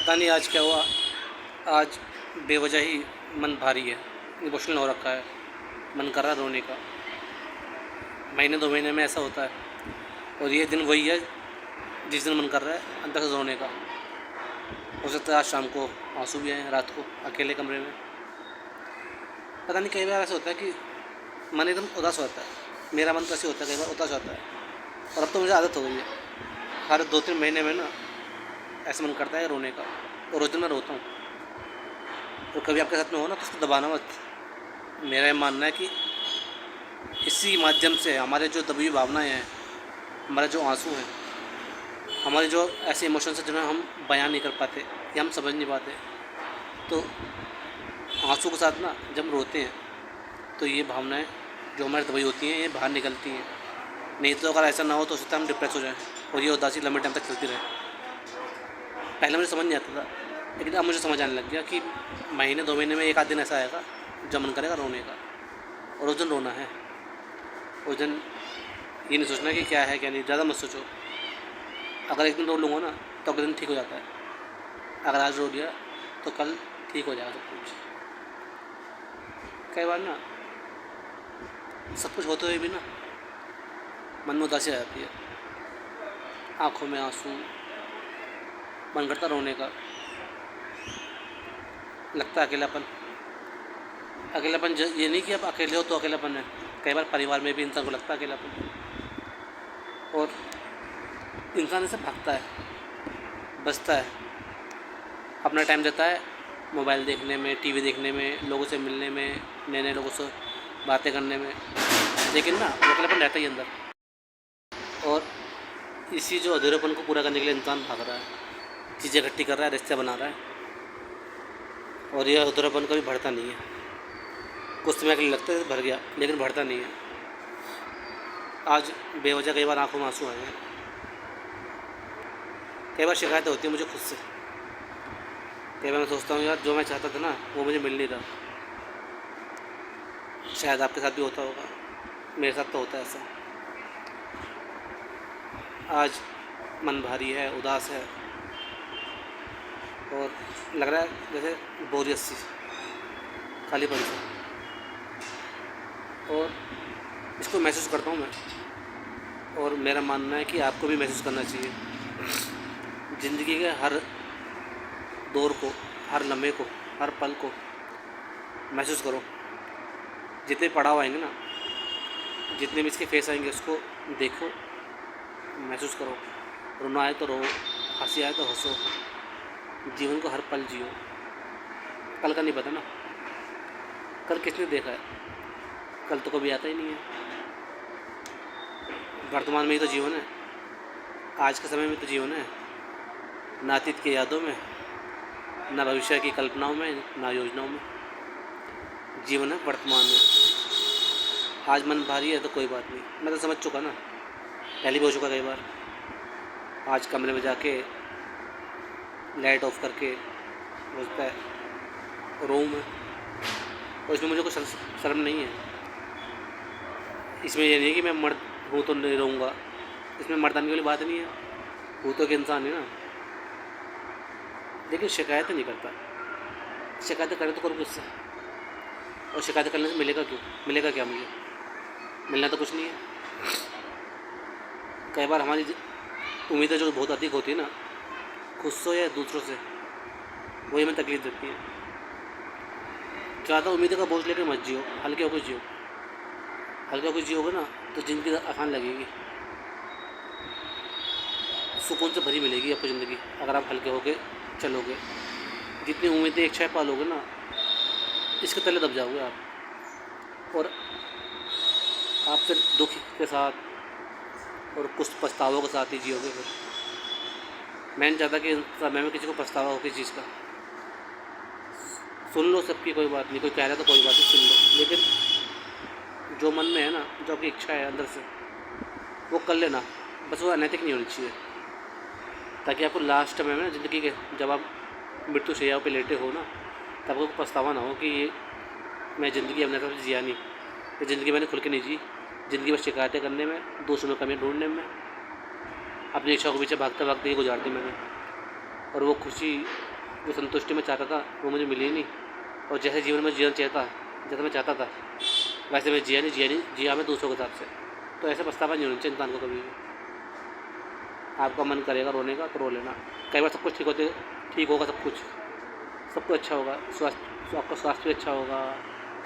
पता नहीं आज क्या हुआ। आज बेवजह ही मन भारी है, इमोशनल हो रखा है। मन कर रहा है रोने का। महीने 2 महीने में ऐसा होता है और ये दिन वही है जिस दिन मन कर रहा है अंदर से रोने का। हो सकता है आज शाम को आंसू भी आए, रात को अकेले कमरे में। पता नहीं, कई बार ऐसा होता है कि मन एकदम उदास होता है। मेरा मन तो ऐसे होता है, कई बार उदास होता है। और अब तो मुझे आदत हो गई है, हर 2-3 महीने में ना ऐसा मन करता है रोने का, और उस दिन मैं रोता हूँ। और कभी आपके साथ में हो ना तो उसको दबाना मत। मेरा ये मानना है कि इसी माध्यम से हमारे जो दबी हुई भावनाएँ हैं, हमारे जो आंसू हैं, हमारे जो ऐसे इमोशंस हैं जिन्हें हम बयान नहीं कर पाते या हम समझ नहीं पाते, तो आंसू के साथ ना जब हम रोते हैं तो ये भावनाएं जो हमारी दबाई होती हैं ये बाहर निकलती हैं। नहीं तो अगर ऐसा ना हो तो हो सकता है हम डिप्रेस हो जाएं और ये उदासी लंबे टाइम तक चलती रहे। पहले मुझे समझ नहीं आता था, लेकिन अब मुझे समझ आने लग गया कि महीने 2 महीने में एक आध दिन ऐसा आएगा जब मन करेगा रोने का, और उस दिन रोना है। उस दिन ये नहीं सोचना कि क्या है क्या नहीं, ज़्यादा मत सोचो। अगर एक दिन रो लूँगा ना तो अगले दिन ठीक हो जाता है। अगर आज रो लिया तो कल ठीक हो जाएगा सब कुछ। कई बार ना सब कुछ होते हुए भी ना मन में उदासी आ जाती है, आँखों में आंसू, मन करता रोने का, लगता है अकेलापन। अकेलापन ये नहीं कि आप अकेले हो तो अकेलापन है, कई बार परिवार में भी इंसान को लगता है अकेलापन। और इंसान ऐसे भागता है, बचता है, अपना टाइम देता है मोबाइल देखने में, टीवी देखने में, लोगों से मिलने में, नए नए लोगों से बातें करने में, लेकिन ना वो अकेलापन रहता ही अंदर। और इसी जो अधूरेपन को पूरा करने के लिए इंसान भाग रहा है, चीज़ें इकट्ठी कर रहा है, रिश्ते बना रहा है, और यह अधूरापन कभी बढ़ता नहीं है। कुछ समय के लिए लगता है भर गया, लेकिन बढ़ता नहीं है। आज बेवजह कई बार आंखों में आंसू आए हैं। कई बार शिकायतें होती है मुझे खुद से। कई बार मैं सोचता हूँ यार जो मैं चाहता था ना वो मुझे मिल नहीं रहा। शायद आपके साथ भी होता होगा, मेरे साथ तो होता है ऐसा। आज मन भारी है, उदास है, और लग रहा है जैसे बोरियत सी, खालीपन सा। और इसको महसूस करता हूँ मैं, और मेरा मानना है कि आपको भी महसूस करना चाहिए। ज़िंदगी के हर दौर को, हर लम्हे को, हर पल को महसूस करो। जितने पड़ाव आएंगे ना, जितने भी इसके फेस आएंगे उसको देखो, महसूस करो। रोना आए तो रो, हंसी आए तो हंसो। जीवन को हर पल जियो। कल का नहीं पता ना, कल किसने देखा है, कल तो कभी आता ही नहीं है। वर्तमान में ही तो जीवन है, आज के समय में तो जीवन है। ना अतीत की यादों में, ना भविष्य की कल्पनाओं में, ना योजनाओं में। जीवन है वर्तमान में। आज मन भारी है तो कोई बात नहीं, मैं तो समझ चुका ना, पहले भी हो चुका कई बार। आज कमरे में जाके लाइट ऑफ करके उस पर रूम है, और इसमें मुझे कुछ शर्म नहीं है। इसमें ये नहीं है कि मैं मर्द हूँ तो नहीं रहूँगा, इसमें मर्दानी वाली बात नहीं है। हूँ तो एक इंसान है ना। लेकिन शिकायत नहीं करता। शिकायतें करें तो करूँ किससे, और शिकायत करने से मिलेगा क्यों, मिलेगा क्या मुझे? मिलना तो कुछ नहीं है। कई बार हमारी उम्मीदें जो बहुत अधिक होती है ना, खुद से या दूसरों से, वही हमें तकलीफ देती है। ज़्यादा उम्मीदें का बोझ लेकर मत जियो, हल्के होकर जियो। हल्के होकर जियोगे ना तो ज़िंदगी आसान लगेगी, सुकून से भरी मिलेगी आपको ज़िंदगी, अगर आप हल्के होकर चलोगे। जितनी उम्मीदें इच्छाएं पालोगे ना, इसके तले दब जाओगे आप, और आप फिर दुख के साथ और कुछ पछतावों के साथ ही जियोगे। फिर मैं नहीं चाहता कि समय में किसी को पछतावा हो किसी चीज़ का। सुन लो सबकी, कोई बात नहीं, कोई कह रहा है तो कोई बात नहीं, सुन लो, लेकिन जो मन में है ना, जो आपकी इच्छा है अंदर से, वो कर लेना। बस वो अनैतिक नहीं होनी चाहिए, ताकि आपको लास्ट में ना ज़िंदगी के जब आप मृत्यु शैया पे लेटे हो ना, तब आपको पछतावा ना हो कि ये मैं ज़िंदगी अपने तरफ से जिया नहीं, ये ज़िंदगी मैंने खुल के नहीं जी। ज़िंदगी बस शिकायतें करने में, दूसरों में कमियाँ ढूंढने में, अपनी इच्छा को पीछे भागते भागते ही गुजारती मैंने। और वो खुशी जो संतुष्टि मैं चाहता था वो मुझे मिली नहीं, और जैसे जीवन में जीना चाहता, जैसा मैं चाहता था वैसे मैं जिया मैं दूसरों के हिसाब से। तो ऐसे पछतावा नहीं होना चाहिए इंसान को कभी भी। आपका मन करेगा रोने का तो रो लेना। कई बार सब कुछ ठीक होगा, सब कुछ अच्छा होगा, आपका स्वास्थ्य भी अच्छा होगा,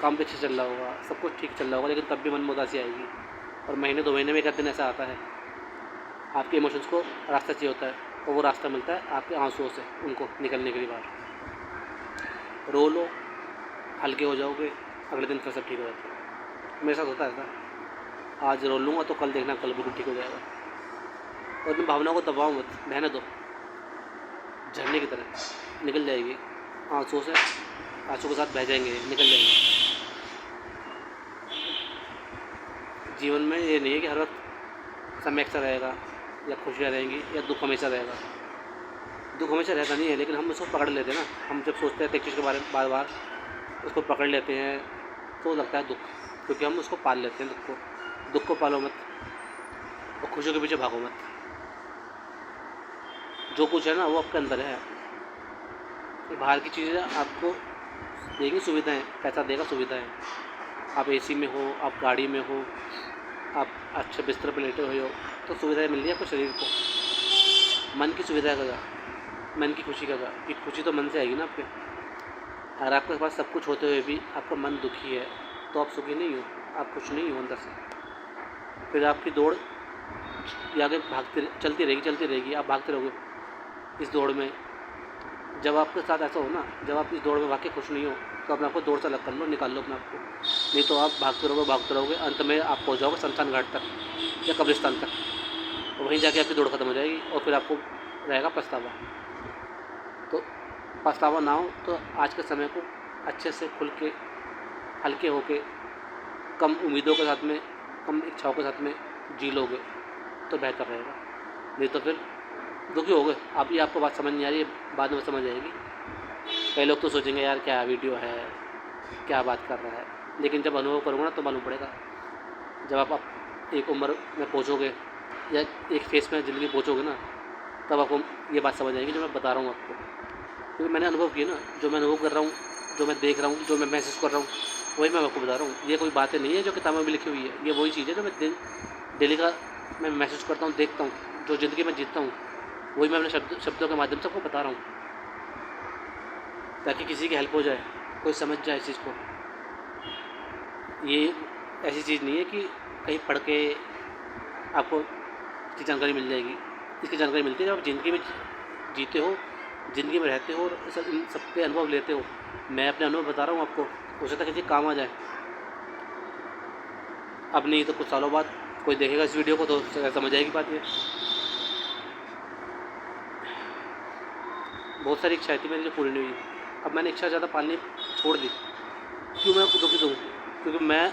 काम भी अच्छा चल रहा होगा, सब कुछ ठीक चल रहा होगा, लेकिन तब भी मन में उदासी आएगी। और महीने 2 महीने में एक दिन ऐसा आता है, आपके इमोशंस को रास्ता चाहिए होता है, और वो रास्ता मिलता है आपके आंसुओं से, उनको निकलने के लिए बाहर। रो लो, हल्के हो जाओगे, अगले दिन फिर सब ठीक हो जाता है। मेरे साथ होता है ऐसा, आज रो लूँगा तो कल देखना कल बिल्कुल ठीक हो जाएगा। और अपनी भावनाओं को दबाओ मत, बहने दो, झरने की तरह निकल जाएगी, आंसुओं के साथ बह जाएंगे, निकल जाएंगे। जीवन में ये नहीं है कि हर वक्त समय अच्छा रहेगा या खुशियाँ रहेंगी या दुख हमेशा रहेगा। दुख हमेशा रहता नहीं है, लेकिन हम उसको पकड़ लेते हैं ना। हम जब सोचते हैं एक चीज़ के बारे में बार बार उसको पकड़ लेते हैं तो लगता है दुख, क्योंकि हम उसको पाल लेते हैं। दुख को पालो मत, और खुशियों के पीछे भागो मत। जो कुछ है ना वो आपके अंदर है। बाहर की चीज़ें आपको देंगी सुविधाएं, पैसा देगा सुविधाएं। आप एसी में हो, आप गाड़ी में हो, आप अच्छे बिस्तर पर लेटे हुए हो, तो सुविधाएं मिल रही है आपको शरीर को। मन की सुविधा का, मन की खुशी का, कि खुशी तो मन से आएगी ना आपके। अगर आपके पास सब कुछ होते हुए भी आपका मन दुखी है तो आप सुखी नहीं हो, आप खुश नहीं हो अंदर से। फिर आपकी दौड़ आगे चलती रहेगी, आप भागते रहोगे इस दौड़ में। जब आपके साथ ऐसा हो ना, जब आप इस दौड़ में वाकई खुश नहीं हो, तो अपने आपको दौड़ से अलग कर लो, निकाल लो अपने आपको। नहीं तो आप भागते रहोगे, अंत में आप पहुँच जाओगे शमशान घाट तक या कब्रिस्तान तक, और वहीं जाके आपकी दौड़ खत्म हो जाएगी, और फिर आपको रहेगा पछतावा। तो पछतावा ना हो तो आज के समय को अच्छे से खुल के, हल्के होके, कम उम्मीदों के साथ में, कम इच्छाओं के साथ में जी लोगे तो बेहतर रहेगा। नहीं तो फिर दुखी हो गए। अभी आपको बात समझ नहीं आ रही है, बाद में समझ आएगी। कई लोग तो सोचेंगे यार क्या वीडियो है, क्या बात कर रहा है, लेकिन जब अनुभव करोगे ना तो मालूम पड़ेगा। जब आप एक उम्र में पहुँचोगे या एक फेस में ज़िंदगी पहुँचोगे ना, तब आपको ये बात समझ आएगी जो मैं बता रहा हूँ आपको। क्योंकि मैंने अनुभव किया ना, जो मैं अनुभव कर रहा हूँ, जो मैं देख रहा हूँ, जो मैं महसूस कर रहा हूँ, वही मैं आपको बता रहा हूँ। ये कोई बातें नहीं है जो किताबों में लिखी हुई है, ये वही चीज़ है जो मैं डेली का मैं महसूस करता हूँ, देखता हूँ, जो ज़िंदगी में जीतता हूँ, वही मैं अपने शब्दों के माध्यम से आपको बता रहा हूँ, ताकि किसी की हेल्प हो जाए, कोई समझ जाए इस चीज़ को। ये ऐसी चीज़ नहीं है कि कहीं पढ़ के आपको इसकी जानकारी मिल जाएगी। इसकी जानकारी मिलती है जब आप ज़िंदगी में जीते हो, ज़िंदगी में रहते हो और इन सबके अनुभव लेते हो। मैं अपने अनुभव बता रहा हूँ आपको, हो सकता है किसी काम आ जाए। अब नहीं तो कुछ सालों बाद कोई देखेगा इस वीडियो को तो समझ आएगी बात। ये बहुत सारी इच्छाएं थी मेरी जो पूरी नहीं हुई। अब मैंने इच्छा ज़्यादा पालनी छोड़ दी। क्यों मैं दुखी दूँ? क्योंकि मैं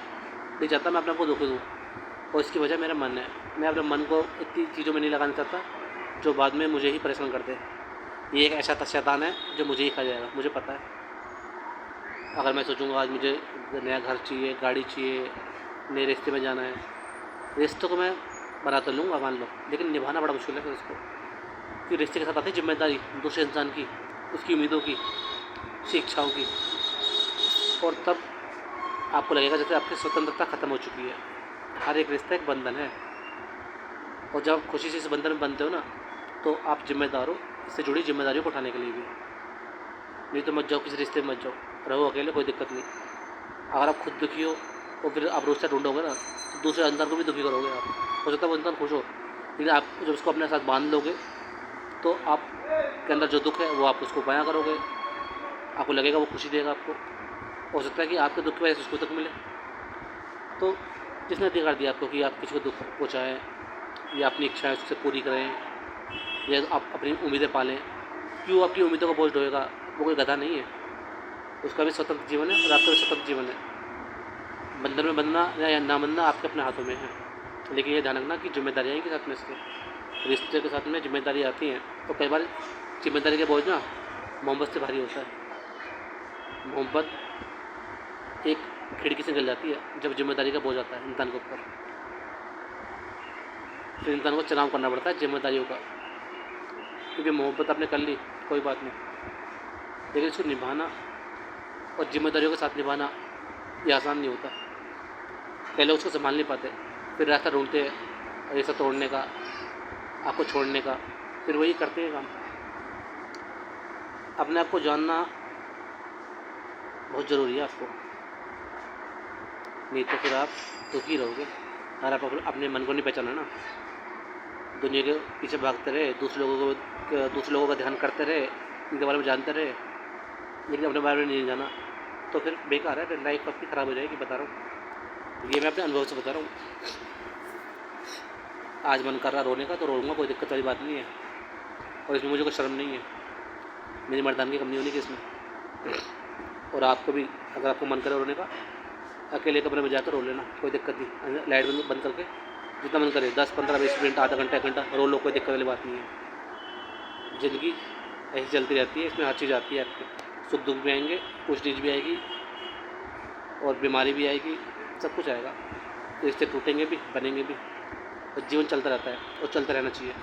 नहीं चाहता मैं अपने आप को दुखी दूँ, और इसकी वजह मेरा मन है। मैं अपने मन को इतनी चीज़ों में नहीं लगाना चाहता जो बाद में मुझे ही परेशान कर दे। ये एक ऐसा शैतान है जो मुझे ही खा जाएगा, मुझे पता है। अगर मैं सोचूंगा आज मुझे नया घर चाहिए, गाड़ी चाहिए, नए रिश्ते में जाना है, रिश्तों को मैं बना तो लूँगा मान लो, लेकिन निभाना बड़ा मुश्किल है फिर उसको। क्योंकि रिश्ते के साथ आती है जिम्मेदारी दूसरे इंसान की, उसकी उम्मीदों की, उसकी इच्छाओं की, और तब आपको लगेगा जैसे आपकी स्वतंत्रता ख़त्म हो चुकी है। हर एक रिश्ता एक बंधन है, और जब आप खुशी से इस बंधन में बंधते हो ना, तो आप जिम्मेदार हो इससे जुड़ी जिम्मेदारियों को उठाने के लिए भी। नहीं तो मत जाओ, किसी रिश्ते में मत जाओ, रहो अकेले, कोई दिक्कत नहीं। अगर आप खुद दुखी हो और फिर आप रिश्ता ढूंढोगे ना, तो दूसरे इंसान को भी दुखी करोगे आप। हो सकता है वो इंसान खुश हो, लेकिन आप जब उसको अपने साथ बांध लोगे तो आप के अंदर जो दुख है वो आप उसको बयां करोगे, आपको लगेगा वो खुशी देगा आपको। हो सकता है कि आपके दुख की वजह से उसको दुख मिले। तो जिसने अधिकार दिया आपको कि आप किसी को दुख पहुँचाएँ या अपनी इच्छाएँ उससे पूरी करें या आप अपनी उम्मीदें पालें, क्यों आपकी उम्मीदों का बोझ ढोएगा? वो कोई गधा नहीं है, उसका भी स्वतंत्र जीवन है और आपका भी स्वतंत्र जीवन है। बंधन में बंधना या ना बंधना आपके अपने हाथों में है, लेकिन ये ध्यान रखना कि जिम्मेदारियाँ हैं के साथ में, इसके रिश्ते के साथ में जिम्मेदारी आती हैं। और कई बार जिम्मेदारी का बोझ ना मोहब्बत से भारी होता है। मोहब्बत एक खिड़की से निकल जाती है जब जिम्मेदारी का बोझ आता है इंसान के ऊपर। फिर इंसान को चुनाव करना पड़ता है जिम्मेदारियों का, क्योंकि मोहब्बत आपने कर ली, कोई बात नहीं, लेकिन इसको निभाना और जिम्मेदारियों के साथ निभाना ये आसान नहीं होता। कई लोग उसको संभाल नहीं पाते, फिर रास्ता ढूंढते हैं रिश्ता तोड़ने का, आपको छोड़ने का, फिर वही करते हैं काम। अपने आप को जानना बहुत ज़रूरी है आपको, नहीं तो फिर आप दुखी रहोगे। अगर आप अपने मन को नहीं पहचाना ना, दुनिया के पीछे भागते रहे, दूसरे लोगों का ध्यान करते रहे, उनके बारे में जानते रहे, लेकिन अपने बारे में नहीं जाना, तो फिर बेकार है, फिर लाइफ आपकी ख़राब हो जाएगी। बता रहा हूँ, ये मैं अपने अनुभव से बता रहा हूँ। आज मन कर रहा रोने का तो रोऊंगा, कोई दिक्कत वाली बात नहीं है, और इसमें मुझे कोई शर्म नहीं है, मेरी मर्दानगी कम नहीं होनी कि इसमें। और आपको भी अगर आपको मन करे रोने का, अकेले कमरे में जाकर रो लेना, कोई दिक्कत नहीं। लाइट बंद करके जितना मन करे 10, 15, 20 मिनट, आधा घंटा, 1 घंटा रो लो, कोई दिक्कत वाली बात नहीं है। ज़िंदगी ऐसी चलती रहती है, इसमें हर चीज़ आती है आपके, सुख दुख भी आएंगे, कुछ चीज़ भी आएगी, और बीमारी भी आएगी, सब कुछ आएगा। रिश्ते टूटेंगे भी, बनेंगे भी, और जीवन चलता रहता है और चलता रहना चाहिए।